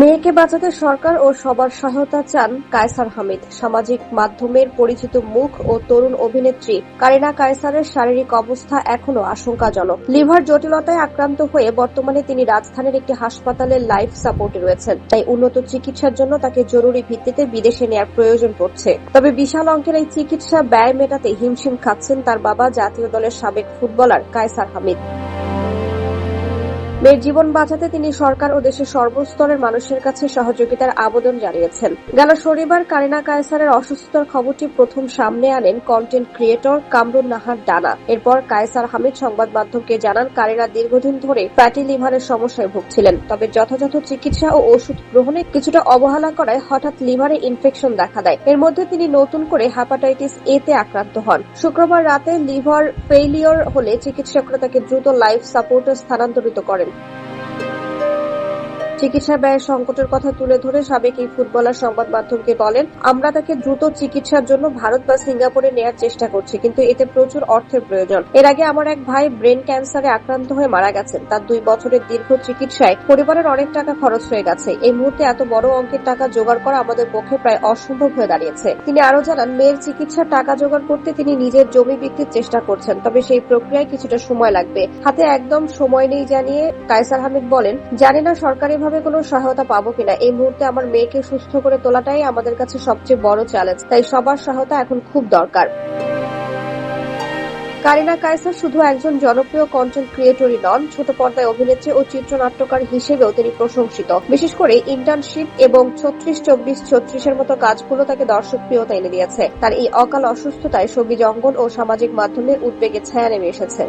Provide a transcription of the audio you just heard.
মেয়েকে বাঁচাতে সরকার ও সবার সহায়তা চান কায়সার হামিদ। সামাজিক মাধ্যমের পরিচিত মুখ ও তরুণ অভিনেত্রী কারিনা কায়সারের শারীরিক অবস্থা এখনো আশঙ্কাজনক। লিভার জটিলতায় আক্রান্ত হয়ে বর্তমানে তিনি রাজধানীর একটি হাসপাতালে লাইফ সাপোর্টে রয়েছেন। তাই উন্নত চিকিৎসার জন্য তাকে জরুরি ভিত্তিতে বিদেশে নেওয়ার প্রয়োজন পড়ছে। তবে বিশাল অঙ্কের এই চিকিৎসা ব্যয় মেটাতে হিমশিম খাচ্ছেন তার বাবা জাতীয় দলের সাবেক ফুটবলার কায়সার হামিদ। মেয়ের জীবন বাঁচাতে তিনি সরকার ও দেশের সর্বস্তরের মানুষের কাছে সহযোগিতার আবেদন জানিয়েছেন। গেল শনিবার কারিনা কায়সারের অসুস্থতার খবরটি প্রথম সামনে আনেন কন্টেন্ট ক্রিয়েটর কামরুন নাহার ডানা। এরপর কায়সার হামিদ সংবাদ মাধ্যমকে জানান, কারিনা দীর্ঘদিন ধরে ফ্যাটি লিভারের সমস্যায় ভুগছিলেন। তবে যথাযথ চিকিৎসা ও ওষুধ গ্রহণে কিছুটা অবহেলা করায় হঠাৎ লিভারে ইনফেকশন দেখা দেয়। এর মধ্যে তিনি নতুন করে হেপাটাইটিস এ তে আক্রান্ত হন। শুক্রবার রাতে লিভার ফেইলিওর হলে চিকিৎসকরা তাকে দ্রুত লাইফ সাপোর্টে স্থানান্তরিত করেন। চিকিৎসা ব্যয়ের সংকটের কথা তুলে ধরে সাবেক এই ফুটবলার সংবাদ মাধ্যমকে বলেন, আমরা তাকে দ্রুত চিকিৎসার জন্য ভারত বা সিঙ্গাপুরে নেয়ার চেষ্টা করছি, কিন্তু এতে প্রচুর অর্থের প্রয়োজন। এর আগে আমার এক ভাই ব্রেন ক্যান্সারে আক্রান্ত হয়ে মারা গেছেন। তার 2 বছরের দীর্ঘ চিকিৎসায় পরিবারের অনেক টাকা খরচ হয়ে গেছে। এই মুহূর্তে এত বড় অঙ্কের টাকা জোগাড় করা আমাদের পক্ষে প্রায় অসম্ভব হয়ে দাঁড়িয়েছে। তিনি আরো জানান, মেয়ের চিকিৎসার টাকা জোগাড় করতে তিনি নিজের জমি বিক্রির চেষ্টা করছেন। তবে সেই প্রক্রিয়ায় কিছুটা সময় লাগবে। হাতে একদম সময় নেই জানিয়ে কায়সার হামিদ বলেন, জানি না সরকারি কোনো সহায়তা পাবো কিনা। এই মুহূর্তে আমার মেয়েকে সুস্থ করে তোলাটাই আমাদের কাছে সবচেয়ে বড় চ্যালেঞ্জ। তাই সবার সহায়তা এখন খুব দরকার। কারিনা কায়সার শুধু একজন জনপ্রিয় কন্টেন্ট ক্রিয়েটরই নন, ছোট পর্দায় অভিনেত্রী ও চিত্রনাট্যকার হিসেবেও তিনি প্রশংসিত। বিশেষ করে ইন্টার্নশিপ এবং 36-24-36 এর মতো কাজগুলো তাকে দর্শকপ্রিয়তা এনে দিয়েছে। তার এই অকাল অসুস্থতায় শোবিজ অঙ্গন ও সামাজিক মাধ্যমে উদ্বেগের ছায়া নেমে এসেছে।